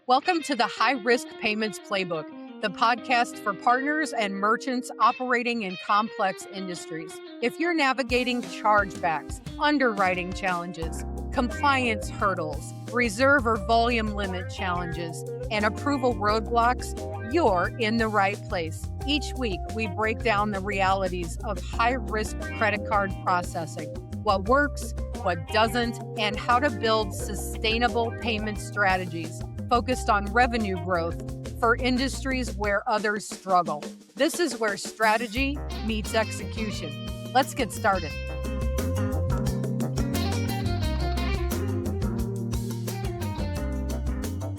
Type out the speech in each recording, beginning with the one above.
Welcome to the High Risk Payments Playbook, the podcast for partners and merchants operating in complex industries. If you're navigating chargebacks, underwriting challenges, compliance hurdles, reserve or volume limit challenges, and approval roadblocks, you're in the right place. Each week, we break down the realities of high-risk credit card processing, what works, what doesn't, and how to build sustainable payment strategies focused on revenue growth for industries where others struggle. This is where strategy meets execution. Let's get started.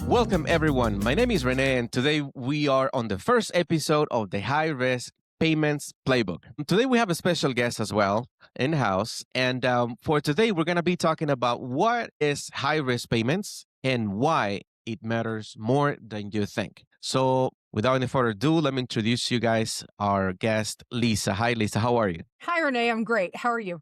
Welcome, everyone. My name is Rene, and today we are on the first episode of the High Risk Payments Playbook. Today we have a special guest as well in-house, and for today we're going to be talking about what is high-risk payments and why it matters more than you think. So without any further ado, let me introduce you guys our guest, Lisa. Hi, Lisa. How are you? Hi, Renee. I'm great. How are you?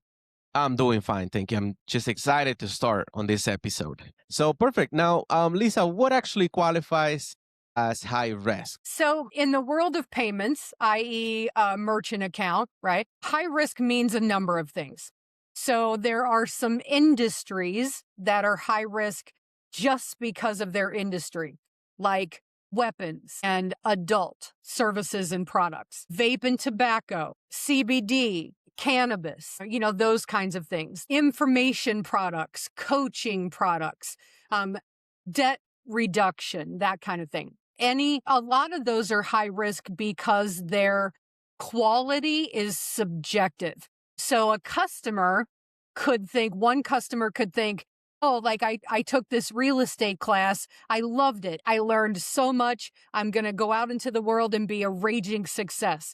I'm doing fine, thank you. I'm just excited to start on this episode. So perfect. Now, Lisa, what actually qualifies as high risk? So in the world of payments, i.e. a merchant account, right? High risk means a number of things. So there are some industries that are high risk just because of their industry, like weapons and adult services and products, vape and tobacco, CBD, cannabis, those kinds of things, information products, coaching products, debt reduction, that kind of thing. A lot of those are high risk because their quality is subjective. So one customer could think, oh, like I took this real estate class. I loved it. I learned so much. I'm going to go out into the world and be a raging success.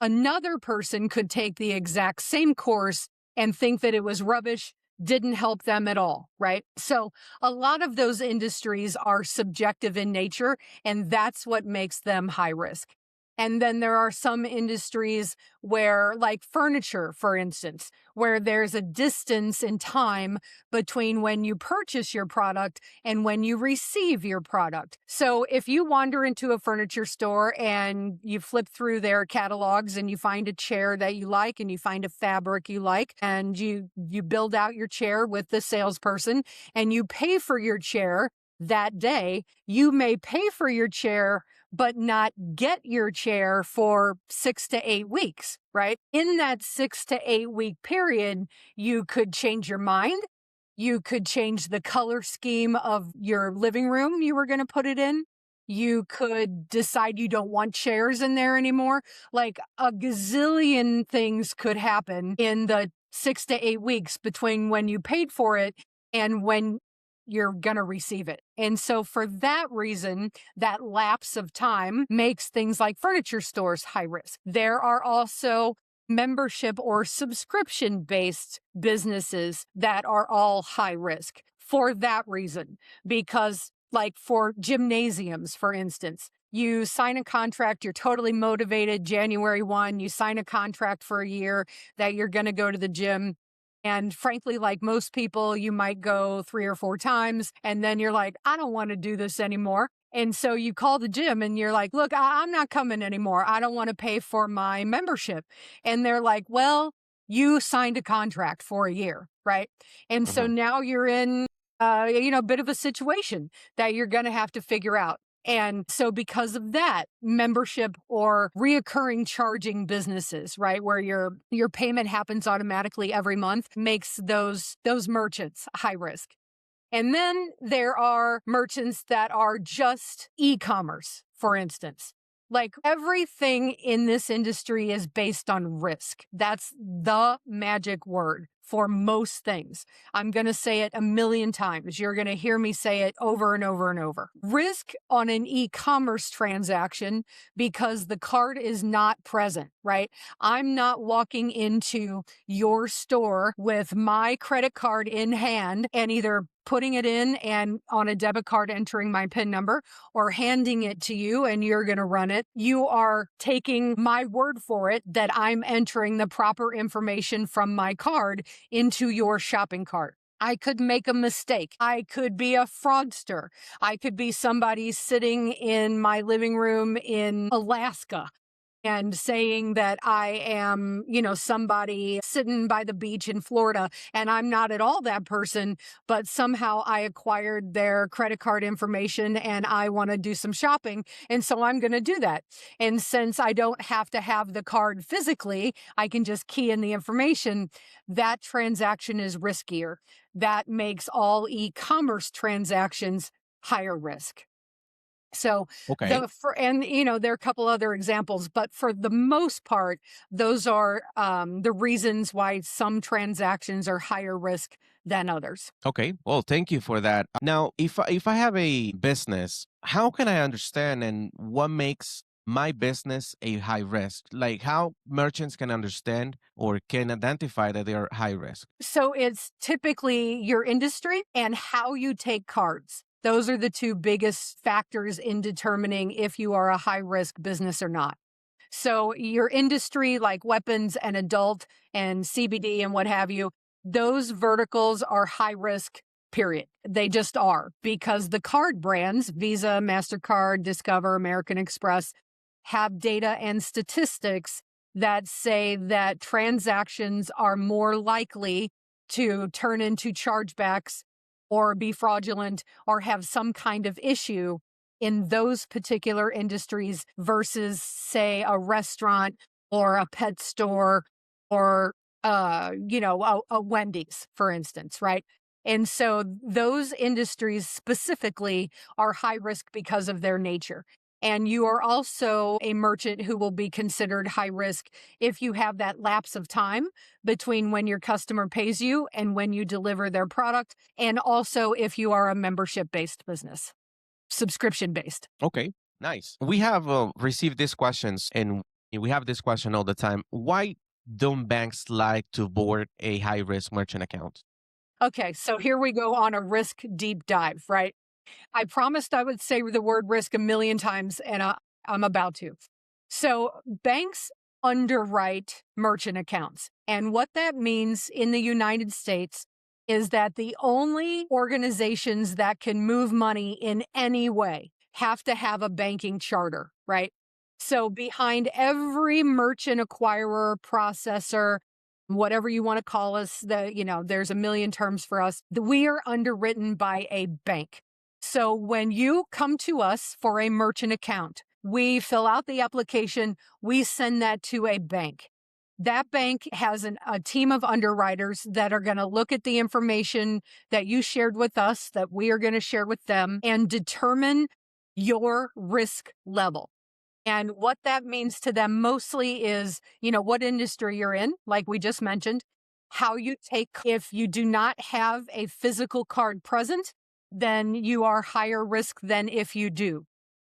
Another person could take the exact same course and think that it was rubbish, didn't help them at all, right? So a lot of those industries are subjective in nature, and that's what makes them high risk. And then there are some industries where, like furniture, for instance, where there's a distance in time between when you purchase your product and when you receive your product. So if you wander into a furniture store and you flip through their catalogs and you find a chair that you like and you find a fabric you like and you build out your chair with the salesperson and you pay for your chair that day, you may pay for your chair but not get your chair for 6 to 8 weeks, right? In that 6 to 8 week period, you could change your mind. You could change the color scheme of your living room you were going to put it in. You could decide you don't want chairs in there anymore. Like a gazillion things could happen in the 6 to 8 weeks between when you paid for it and when you're going to receive it. And so for that reason, that lapse of time makes things like furniture stores high risk. There are also membership or subscription-based businesses that are all high risk for that reason. Because like for gymnasiums, for instance, you sign a contract, you're totally motivated, January 1, you sign a contract for a year that you're going to go to the gym. And frankly, like most people, you might go 3 or 4 times and then you're like, I don't want to do this anymore. And so you call the gym and you're like, look, I'm not coming anymore. I don't want to pay for my membership. And they're like, well, you signed a contract for a year, right? And so now you're in, a bit of a situation that you're going to have to figure out. And so because of that, membership or reoccurring charging businesses, right, where your payment happens automatically every month, makes those merchants high risk. And then there are merchants that are just e-commerce, for instance. Like everything in this industry is based on risk. That's the magic word for most things. I'm going to say it a million times. You're going to hear me say it over and over and over. Risk on an e-commerce transaction because the card is not present, right? I'm not walking into your store with my credit card in hand and either putting it in and on a debit card entering my PIN number or handing it to you and you're going to run it. You are taking my word for it that I'm entering the proper information from my card into your shopping cart. I could make a mistake. I could be a fraudster. I could be somebody sitting in my living room in Alaska and saying that I am, somebody sitting by the beach in Florida and I'm not at all that person, but somehow I acquired their credit card information and I want to do some shopping. And so I'm going to do that. And since I don't have to have the card physically, I can just key in the information. That transaction is riskier. That makes all e-commerce transactions higher risk. So Okay. there are a couple other examples, but for the most part, those are the reasons why some transactions are higher risk than others. Okay. Well, thank you for that. Now, if I have a business, how can I understand and what makes my business a high risk? Like how merchants can understand or can identify that they are high risk. So it's typically your industry and how you take cards. Those are the two biggest factors in determining if you are a high risk business or not. So your industry, like weapons and adult and CBD and what have you, those verticals are high risk, period. They just are because the card brands, Visa, MasterCard, Discover, American Express, have data and statistics that say that transactions are more likely to turn into chargebacks or be fraudulent or have some kind of issue in those particular industries versus, say, a restaurant or a pet store or, a Wendy's, for instance, right? And so those industries specifically are high risk because of their nature. And you are also a merchant who will be considered high risk if you have that lapse of time between when your customer pays you and when you deliver their product. And also if you are a membership based business, subscription based. Okay. Nice. We have received these questions and we have this question all the time. Why don't banks like to board a high risk merchant account? Okay, so here we go on a risk deep dive, right? I promised I would say the word risk a million times, and I'm about to. So, banks underwrite merchant accounts. And what that means in the United States is that the only organizations that can move money in any way have to have a banking charter, right? So, behind every merchant acquirer, processor, whatever you want to call us, there's a million terms for us. We are underwritten by a bank. So when you come to us for a merchant account, we fill out the application, we send that to a bank. That bank has a team of underwriters that are going to look at the information that you shared with us, that we are going to share with them, and determine your risk level. And what that means to them mostly is, what industry you're in, like we just mentioned, how you take, if you do not have a physical card present, then you are higher risk than if you do.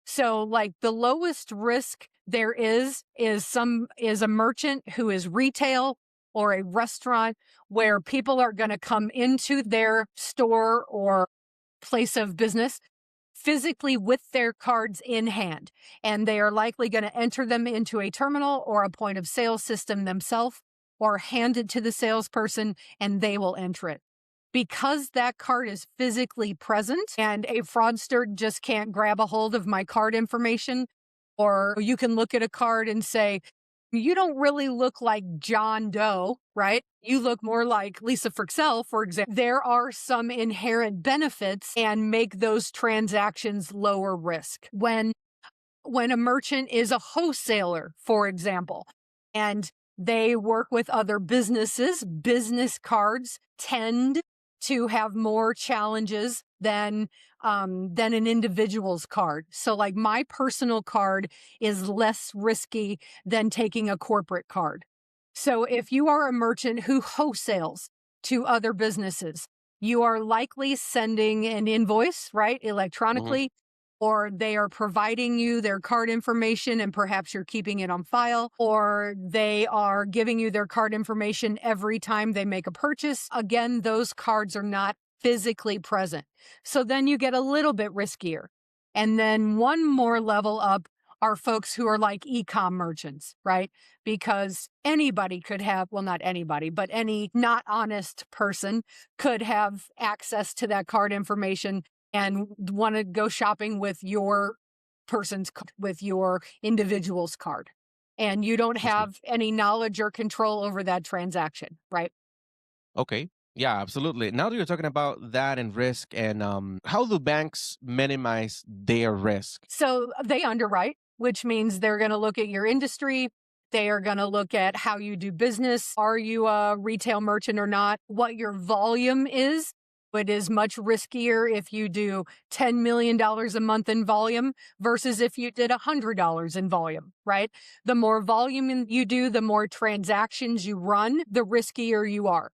So like the lowest risk there is a merchant who is retail or a restaurant where people are going to come into their store or place of business physically with their cards in hand. And they are likely going to enter them into a terminal or a point of sale system themselves or hand it to the salesperson and they will enter it. Because that card is physically present and a fraudster just can't grab a hold of my card information, or you can look at a card and say, you don't really look like John Doe, right? You look more like Lisa Fritzell, for example. There are some inherent benefits and make those transactions lower risk. When a merchant is a wholesaler, for example, and they work with other businesses, business cards tend to have more challenges than an individual's card. So like my personal card is less risky than taking a corporate card. So if you are a merchant who wholesales to other businesses, you are likely sending an invoice, right, Hmm. electronically, or they are providing you their card information and perhaps you're keeping it on file, or they are giving you their card information every time they make a purchase. Again, those cards are not physically present. So then you get a little bit riskier. And then one more level up are folks who are like e-com merchants, right? Because anybody could have, well, not anybody, but any not honest person could have access to that card information and want to go shopping with your with your individual's card. And you don't I see. have any knowledge or control over that transaction, right? Okay. Yeah, absolutely. Now that you're talking about that and risk, and how do banks minimize their risk? So they underwrite, which means they're going to look at your industry. They are going to look at how you do business. Are you a retail merchant or not? What your volume is. It is much riskier if you do $10 million a month in volume versus if you did $100 in volume, right? The more volume you do, the more transactions you run, the riskier you are.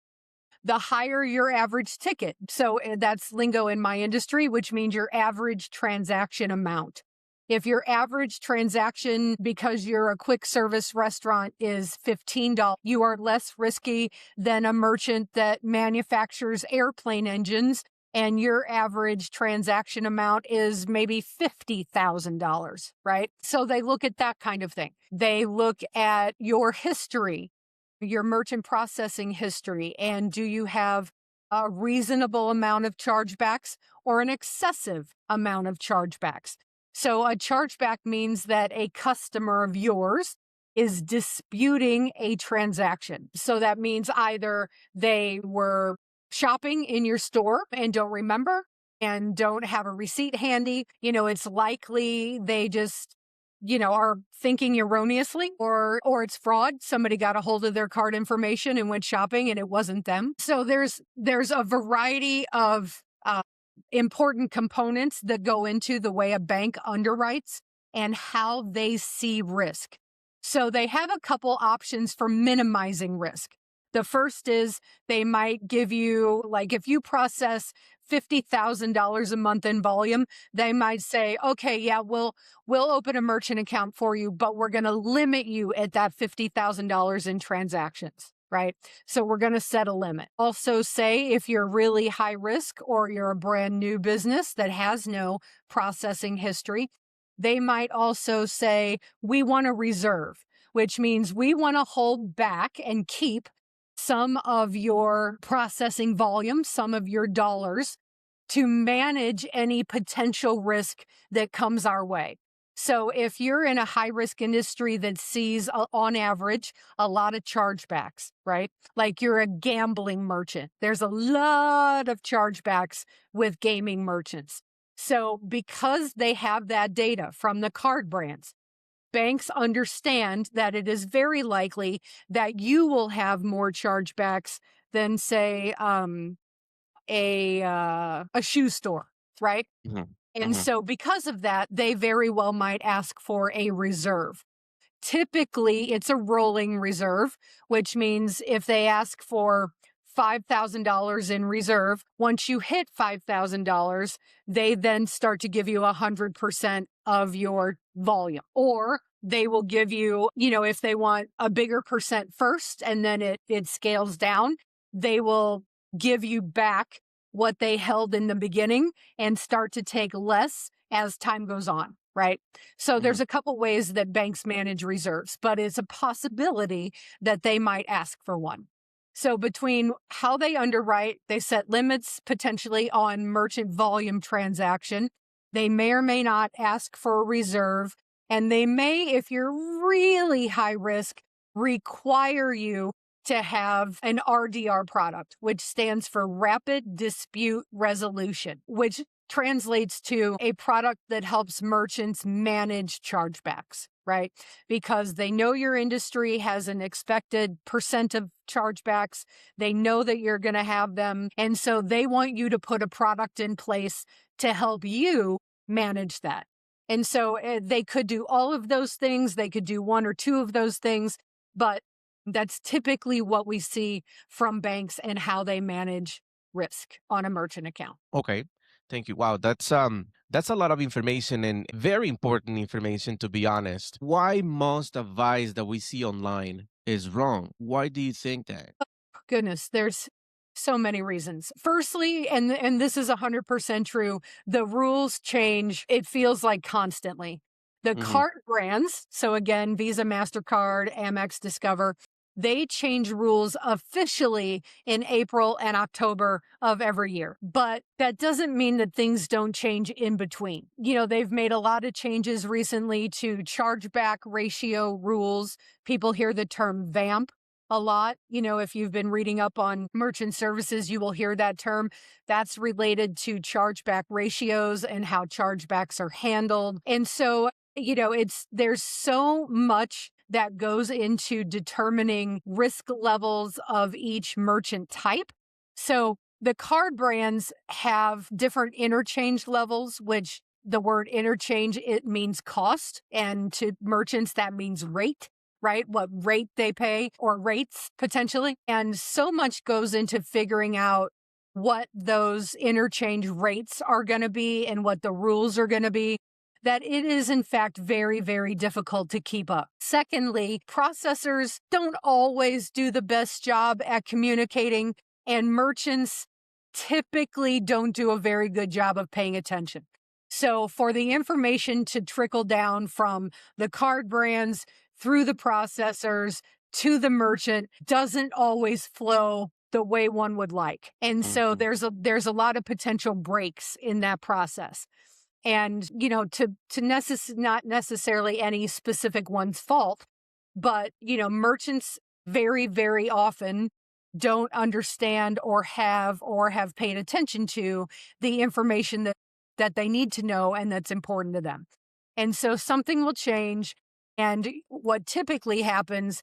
The higher your average ticket. So that's lingo in my industry, which means your average transaction amount. If your average transaction, because you're a quick service restaurant, is $15, you are less risky than a merchant that manufactures airplane engines and your average transaction amount is maybe $50,000, right? So they look at that kind of thing. They look at your history, your merchant processing history, and do you have a reasonable amount of chargebacks or an excessive amount of chargebacks? So a chargeback means that a customer of yours is disputing a transaction. So that means either they were shopping in your store and don't remember and don't have a receipt handy. It's likely they just are thinking erroneously, or it's fraud. Somebody got a hold of their card information and went shopping and it wasn't them. So there's a variety of important components that go into the way a bank underwrites and how they see risk. So they have a couple options for minimizing risk. The first is they might give you, like, if you process $50,000 a month in volume, they might say, okay, yeah, we'll open a merchant account for you, but we're going to limit you at that $50,000 in transactions, right? So we're going to set a limit. Also say if you're really high risk or you're a brand new business that has no processing history, they might also say, we want to reserve, which means we want to hold back and keep some of your processing volume, some of your dollars, to manage any potential risk that comes our way. So if you're in a high risk industry that sees on average a lot of chargebacks, right? Like you're a gambling merchant, there's a lot of chargebacks with gaming merchants. So because they have that data from the card brands, banks understand that it is very likely that you will have more chargebacks than, say, a shoe store, right? Hmm. And Hmm. so because of that, they very well might ask for a reserve. Typically, it's a rolling reserve, which means if they ask for $5,000 in reserve, once you hit $5,000, they then start to give you 100% of your volume. Or they will give you, if they want a bigger percent first and then it scales down, they will give you back what they held in the beginning and start to take less as time goes on, right? So Hmm. there's a couple ways that banks manage reserves, but it's a possibility that they might ask for one. So between how they underwrite, they set limits potentially on merchant volume transaction. They may or may not ask for a reserve, and they may, if you're really high risk, require you to have an RDR product, which stands for Rapid Dispute Resolution, which translates to a product that helps merchants manage chargebacks, right? Because they know your industry has an expected percent of chargebacks. They know that you're going to have them. And so they want you to put a product in place to help you manage that. And so they could do all of those things. They could do one or two of those things, but that's typically what we see from banks and how they manage risk on a merchant account. Okay. Thank you. Wow, that's a lot of information and very important information, to be honest. Why most advice that we see online is wrong? Why do you think that? Goodness, there's so many reasons. Firstly, and this is 100% true, the rules change, it feels like constantly. The Hmm. card brands, so again, Visa, MasterCard, Amex, Discover, they change rules officially in April and October of every year. But that doesn't mean that things don't change in between. They've made a lot of changes recently to chargeback ratio rules. People hear the term VAMP a lot. If you've been reading up on merchant services, you will hear that term. That's related to chargeback ratios and how chargebacks are handled. And so, there's so much that goes into determining risk levels of each merchant type. So the card brands have different interchange levels, which the word interchange, it means cost. And to merchants, that means rate, right? What rate they pay or rates potentially. And so much goes into figuring out what those interchange rates are going to be and what the rules are going to be, that it is in fact very, very difficult to keep up. Secondly, processors don't always do the best job at communicating, and merchants typically don't do a very good job of paying attention. So for the information to trickle down from the card brands through the processors to the merchant doesn't always flow the way one would like. And so Hmm. there's a lot of potential breaks in that process. And, not necessarily any specific one's fault, but, merchants very, very often don't understand or have paid attention to the information that they need to know and that's important to them. And so something will change. And what typically happens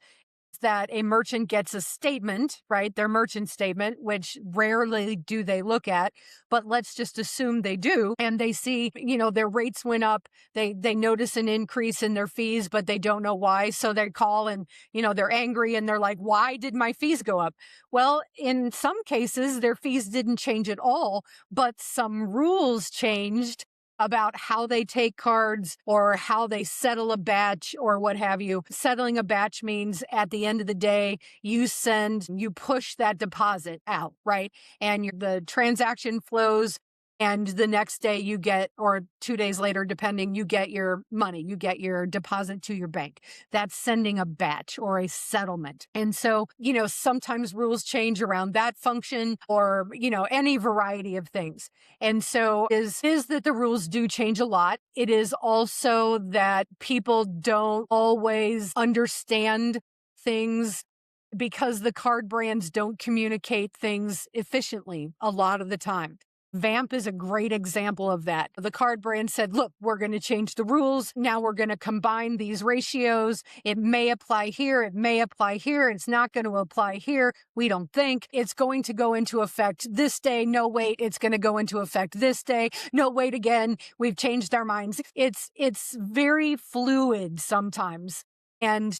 that a merchant gets a statement, right? Their merchant statement, which rarely do they look at, but let's just assume they do. And they see, their rates went up. They notice an increase in their fees, but they don't know why. So they call and, they're angry and they're like, why did my fees go up? Well, in some cases, their fees didn't change at all, but some rules changed about how they take cards or how they settle a batch or what have you. Settling a batch means at the end of the day, you push that deposit out, right? And the transaction flows. And the next day you get, or 2 days later, depending, you get your money, you get your deposit to your bank. That's sending a batch or a settlement. And so, sometimes rules change around that function or, any variety of things. And so is that the rules do change a lot. It is also that people don't always understand things because the card brands don't communicate things efficiently a lot of the time. Vamp is a great example of that. The card brand said, look, we're going to change the rules. Now we're going to combine these ratios. It may apply here. It may apply here. It's not going to apply here. We don't think it's going to go into effect this day. No, wait, it's going to go into effect this day. No, wait again. We've changed our minds. It's very fluid sometimes. And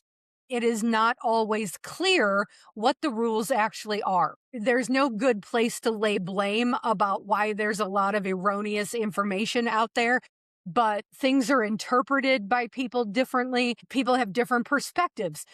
it is not always clear what the rules actually are. There's no good place to lay blame about why there's a lot of erroneous information out there, but things are interpreted by people differently. People have different perspectives.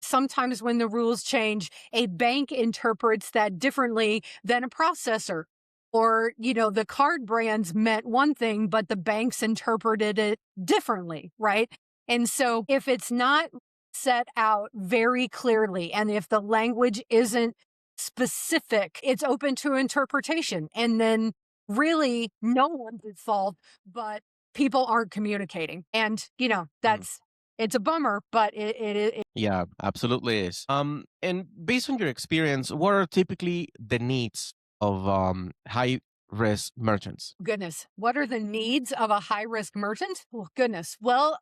Sometimes when the rules change, a bank interprets that differently than a processor. Or, the card brands meant one thing, but the banks interpreted it differently, right? And so if it's not set out very clearly, and if the language isn't specific, it's open to interpretation. And then really no one's at fault, but people aren't communicating. And, it's a bummer, but it Yeah, absolutely is. And based on your experience, what are typically the needs of high risk merchants? goodness, what are the needs of a high risk merchant? Oh, goodness. Well,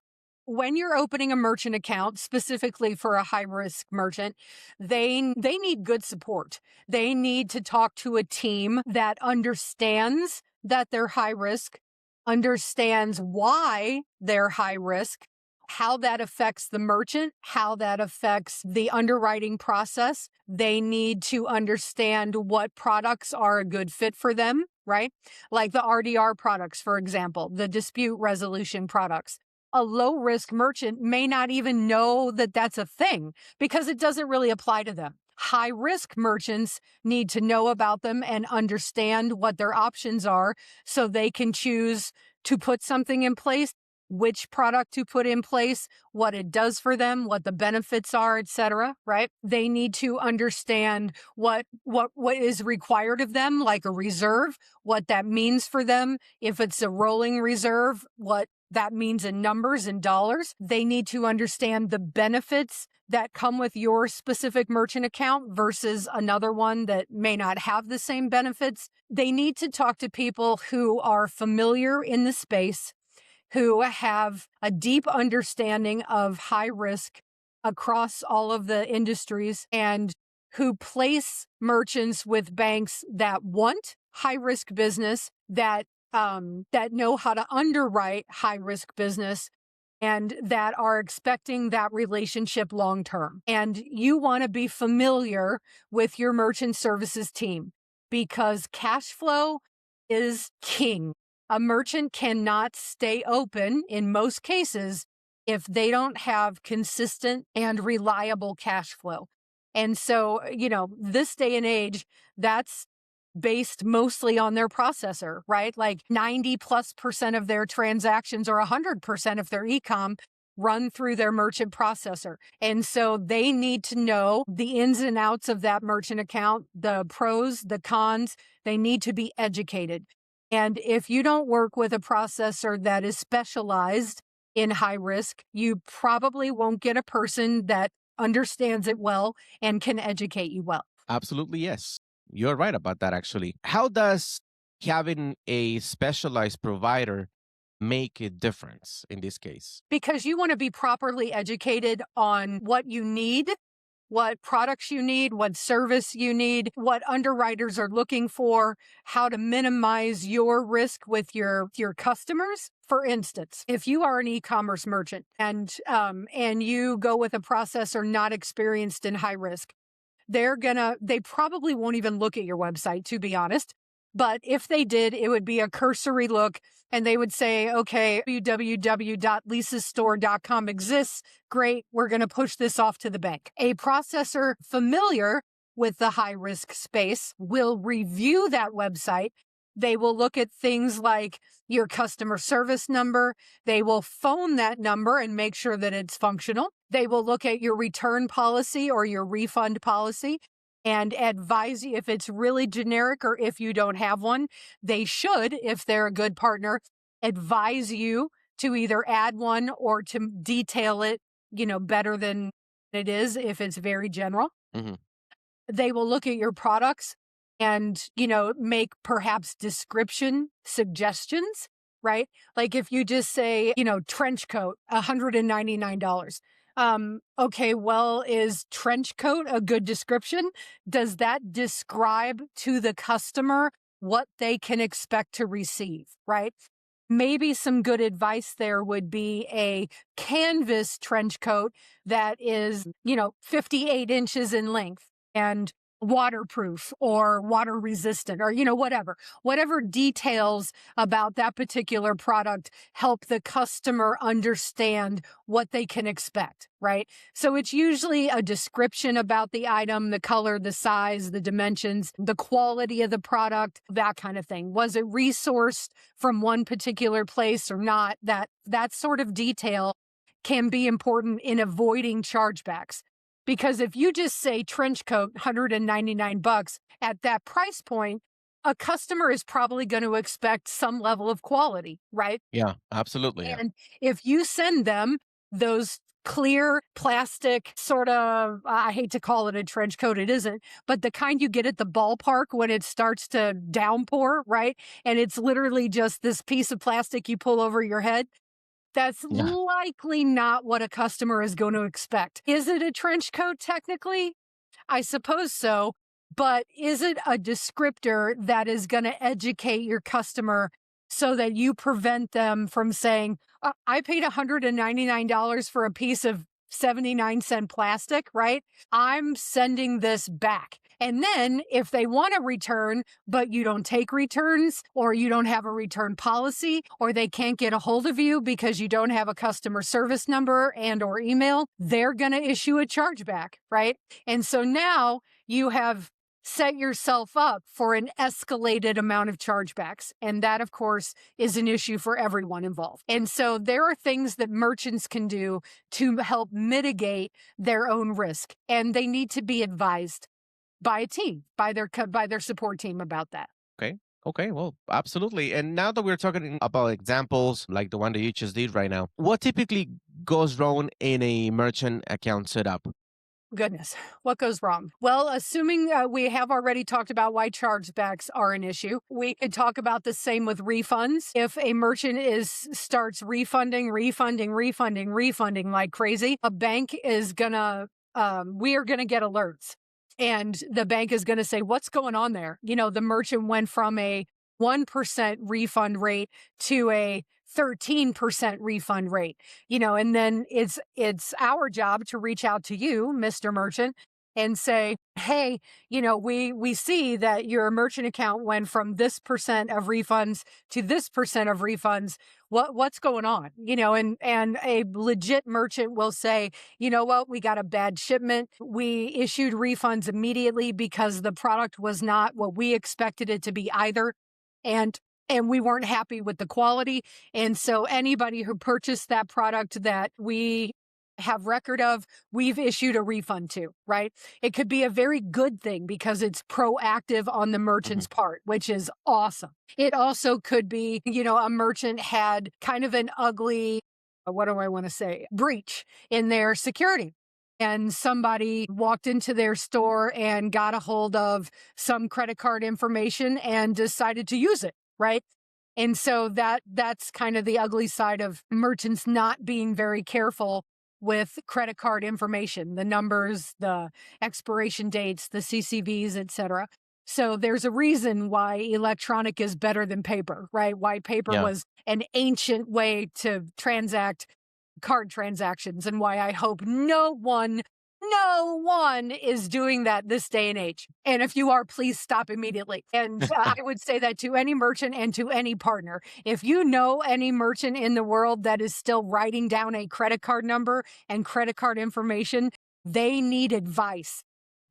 when you're opening a merchant account, specifically for a high risk merchant, they need good support. They need to talk to a team that understands that they're high risk, understands why they're high risk, how that affects the merchant, how that affects the underwriting process. They need to understand what products are a good fit for them, right? Like the RDR products, for example, the dispute resolution products. A low risk merchant may not even know that that's a thing because it doesn't really apply to them. High risk merchants need to know about them and understand what their options are so they can choose to put something in place which product to put in place, what it does for them, what the benefits are, etc., right? They need to understand what is required of them, like a reserve, what that means for them. If it's a rolling reserve, what that means in numbers and dollars. They need to understand the benefits that come with your specific merchant account versus another one that may not have the same benefits. They need to talk to people who are familiar in the space, who have a deep understanding of high risk across all of the industries, and who place merchants with banks that want high risk business, that know how to underwrite high risk business, and that are expecting that relationship long term. And you want to be familiar with your merchant services team because cash flow is king. A merchant cannot stay open in most cases if they don't have consistent and reliable cash flow. And so, this day and age, that's based mostly on their processor, right? Like 90+% of their transactions, or 100% if they're e-com, run through their merchant processor. And so they need to know the ins and outs of that merchant account, the pros, the cons. They need to be educated. And if you don't work with a processor that is specialized in high risk, you probably won't get a person that understands it well and can educate you well. Absolutely, yes. You're right about that, actually. How does having a specialized provider make a difference in this case? Because you want to be properly educated on what you need, what products you need, what service you need, what underwriters are looking for, how to minimize your risk with your customers. For instance, if you are an e-commerce merchant and you go with a processor not experienced in high risk, they probably won't even look at your website, to be honest. But if they did, it would be a cursory look, and they would say, okay, www.lisasstore.com exists. Great. We're going to push this off to the bank. A processor familiar with the high risk space will review that website. They will look at things like your customer service number. They will phone that number and make sure that it's functional. They will look at your return policy or your refund policy and advise you if it's really generic, or if you don't have one. They should, if they're a good partner, advise you to either add one or to detail it, better than it is if it's very general. Mm-hmm. They will look at your products and, make perhaps description suggestions, right? Like if you just say, trench coat, $199. Okay, well, is trench coat a good description? Does that describe to the customer what they can expect to receive, right? Maybe some good advice there would be a canvas trench coat that is, 58 inches in length and waterproof or water resistant, or, whatever details about that particular product help the customer understand what they can expect, right? So it's usually a description about the item, the color, the size, the dimensions, the quality of the product, that kind of thing. Was it resourced from one particular place or not? That sort of detail can be important in avoiding chargebacks. Because if you just say trench coat, $199 at that price point, a customer is probably going to expect some level of quality, right? Yeah, absolutely. Yeah. And if you send them those clear plastic sort of, I hate to call it a trench coat, it isn't, but the kind you get at the ballpark when it starts to downpour, right? And it's literally just this piece of plastic you pull over your head. That's likely not what a customer is going to expect. Is it a trench coat technically? I suppose so. But is it a descriptor that is going to educate your customer so that you prevent them from saying, I paid $199 for a piece of 79-cent plastic, right? I'm sending this back. And then if they want to return, but you don't take returns, or you don't have a return policy, or they can't get a hold of you because you don't have a customer service number and or email, they're going to issue a chargeback, right? And so now you have set yourself up for an escalated amount of chargebacks. And that, of course, is an issue for everyone involved. And so there are things that merchants can do to help mitigate their own risk. And they need to be advised by a team, by their support team about that. Okay. Okay, well, absolutely. And now that we're talking about examples like the one that you just did right now, what typically goes wrong in a merchant account setup? Goodness, what goes wrong? Well, assuming we have already talked about why chargebacks are an issue, we could talk about the same with refunds. If a merchant starts refunding like crazy, a bank is gonna we are gonna get alerts, and the bank is gonna say, "What's going on there?" The merchant went from a 1% refund rate to a 13% refund rate, and then it's our job to reach out to you, Mr. Merchant, and say, hey, we see that your merchant account went from this percent of refunds to this percent of refunds. What's going on? And a legit merchant will say, you know what, we got a bad shipment. We issued refunds immediately because the product was not what we expected it to be either. And we weren't happy with the quality. And so anybody who purchased that product that we have record of, we've issued a refund to, right? It could be a very good thing because it's proactive on the merchant's part, which is awesome. It also could be, a merchant had kind of an ugly, what do I want to say, breach in their security. And somebody walked into their store and got a hold of some credit card information and decided to use it, right? And so that's kind of the ugly side of merchants not being very careful with credit card information, the numbers, the expiration dates, the CCVs, etc. So there's a reason why electronic is better than paper, right? Why paper Yeah. was an ancient way to transact card transactions, and why I hope no one is doing that this day and age. And if you are, please stop immediately. And I would say that to any merchant and to any partner. If you know any merchant in the world that is still writing down a credit card number and credit card information, they need advice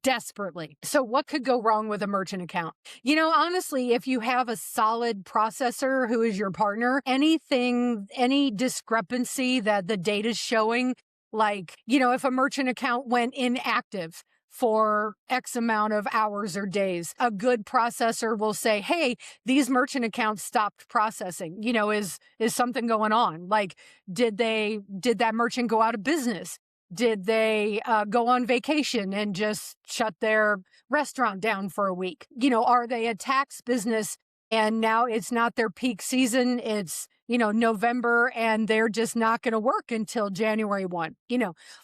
desperately. So what could go wrong with a merchant account? Honestly, if you have a solid processor who is your partner, any discrepancy that the data's showing, like, if a merchant account went inactive for X amount of hours or days, a good processor will say, hey, these merchant accounts stopped processing. Is something going on? Like, did that merchant go out of business? Did they go on vacation and just shut their restaurant down for a week? Are they a tax business and now it's not their peak season? It's, November, and they're just not going to work until January 1.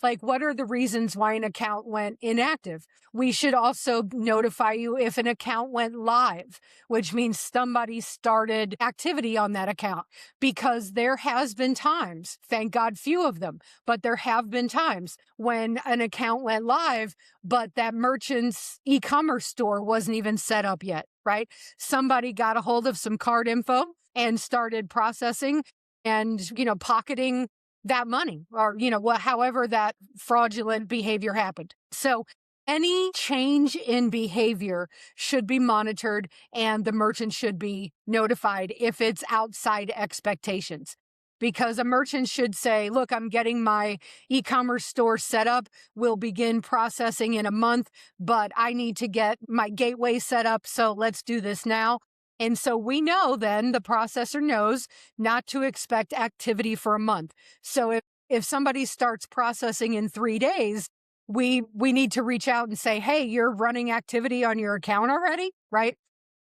Like, what are the reasons why an account went inactive? We should also notify you if an account went live, which means somebody started activity on that account, because there has been times, thank God few of them, but there have been times when an account went live, but that merchant's e-commerce store wasn't even set up yet, right? Somebody got a hold of some card info and started processing and, pocketing that money, or, however that fraudulent behavior happened. So any change in behavior should be monitored, and the merchant should be notified if it's outside expectations. Because a merchant should say, look, I'm getting my e-commerce store set up. We'll begin processing in a month, but I need to get my gateway set up. So let's do this now. And so we know then, the processor knows not to expect activity for a month. So if somebody starts processing in 3 days, we need to reach out and say, hey, you're running activity on your account already, right?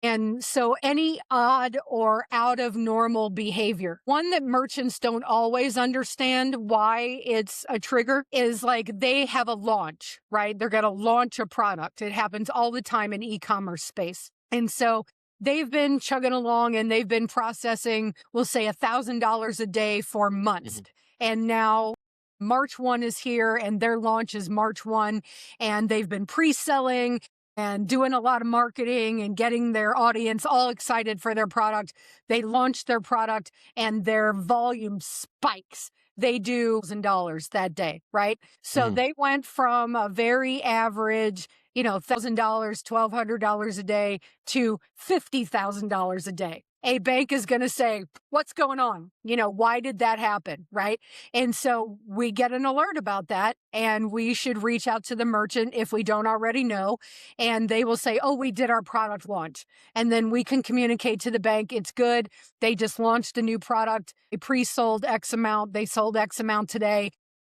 And so any odd or out of normal behavior, one that merchants don't always understand why it's a trigger, is like they have a launch, right? They're going to launch a product. It happens all the time in e-commerce space. And so they've been chugging along and they've been processing, we'll say $1,000 a day for months. And now March 1 is here and their launch is March 1, and they've been pre-selling and doing a lot of marketing and getting their audience all excited for their product. They launch their product and their volume spikes. They do $1,000 that day, right? So they went from a very average $1,000, $1,200 a day to $50,000 a day. A bank is going to say, what's going on? Why did that happen? Right. And so we get an alert about that, and we should reach out to the merchant if we don't already know. And they will say, oh, we did our product launch. And then we can communicate to the bank, it's good. They just launched a new product. They pre-sold X amount. They sold X amount today.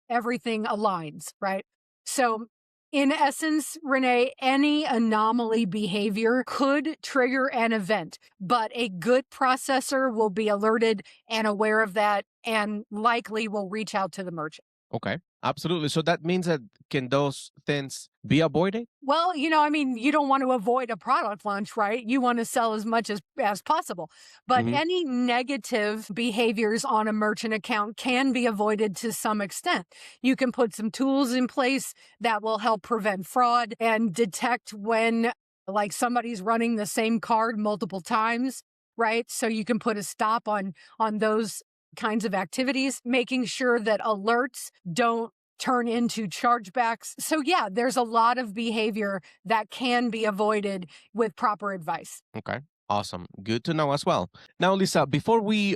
Everything aligns. Right. So in essence, Renee, any anomaly behavior could trigger an event, but a good processor will be alerted and aware of that and likely will reach out to the merchant. Okay, absolutely. So that means that can those things be avoided? Well, you don't want to avoid a product launch, right? You want to sell as much as possible. But Hmm. any negative behaviors on a merchant account can be avoided to some extent. You can put some tools in place that will help prevent fraud and detect when like somebody's running the same card multiple times, right? So you can put a stop on those kinds of activities, making sure that alerts don't turn into chargebacks. So yeah, there's a lot of behavior that can be avoided with proper advice. Okay, awesome. Good to know as well. Now, Lisa, before we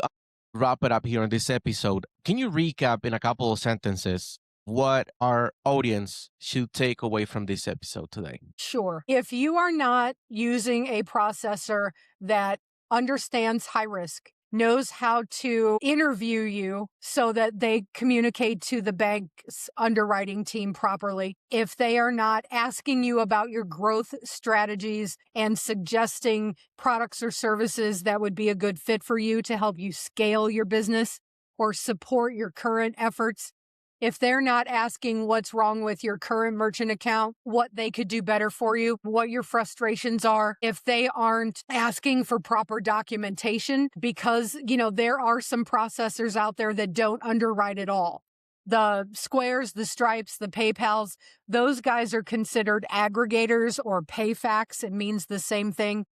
wrap it up here on this episode, can you recap in a couple of sentences what our audience should take away from this episode today? Sure. If you are not using a processor that understands high risk, knows how to interview you so that they communicate to the bank's underwriting team properly, if they are not asking you about your growth strategies and suggesting products or services that would be a good fit for you to help you scale your business or support your current efforts, if they're not asking what's wrong with your current merchant account, what they could do better for you, what your frustrations are, if they aren't asking for proper documentation, because, there are some processors out there that don't underwrite at all. The Squares, the Stripes, the PayPals, those guys are considered aggregators or PayFacs. It means the same thing.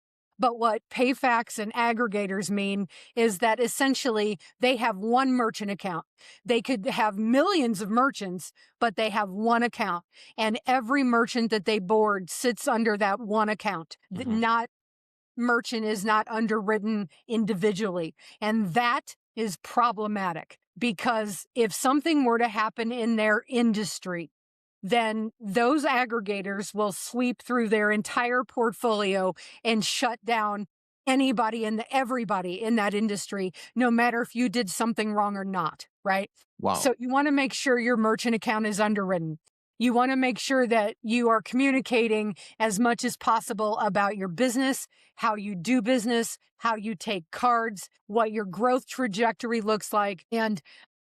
But what PayFacs and aggregators mean is that essentially they have one merchant account. They could have millions of merchants, but they have one account. And every merchant that they board sits under that one account. Mhm. Not merchant is not underwritten individually. And that is problematic because if something were to happen in their industry, then those aggregators will sweep through their entire portfolio and shut down everybody in that industry, no matter if you did something wrong or not, right? Wow. So you want to make sure your merchant account is underwritten. You want to make sure that you are communicating as much as possible about your business, how you do business, how you take cards, what your growth trajectory looks like, and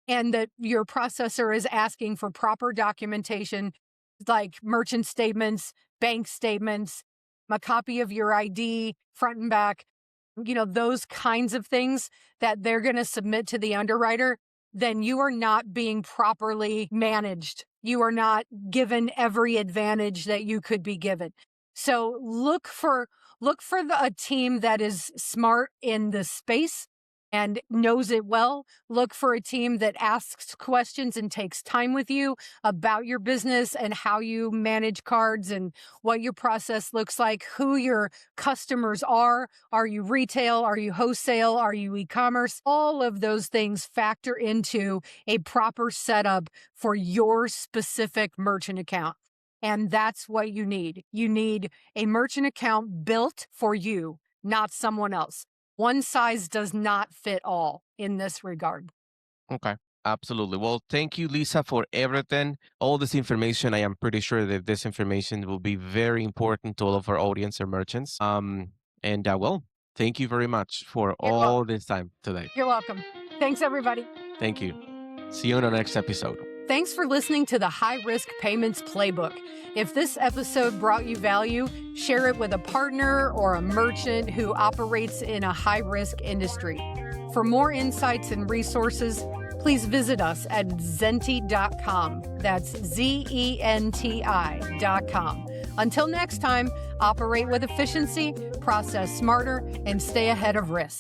that your processor is asking for proper documentation like merchant statements, bank statements, a copy of your ID, front and back, those kinds of things that they're going to submit to the underwriter, then you are not being properly managed. You are not given every advantage that you could be given. So look for a team that is smart in the space and knows it well. Look for a team that asks questions and takes time with you about your business and how you manage cards and what your process looks like, who your customers are. Are you retail? Are you wholesale? Are you e-commerce? All of those things factor into a proper setup for your specific merchant account. And that's what you need. You need a merchant account built for you, not someone else. One size does not fit all in this regard. Okay. Absolutely. Well, thank you, Lisa, for everything. All this information. I am pretty sure that this information will be very important to all of our audience and merchants. Well, thank you very much for You're welcome. all this time today. You're welcome. Thanks, everybody. Thank you. See you in our next episode. Thanks for listening to the High Risk Payments Playbook. If this episode brought you value, share it with a partner or a merchant who operates in a high risk industry. For more insights and resources, please visit us at zenti.com. That's ZENTI.com. Until next time, operate with efficiency, process smarter, and stay ahead of risk.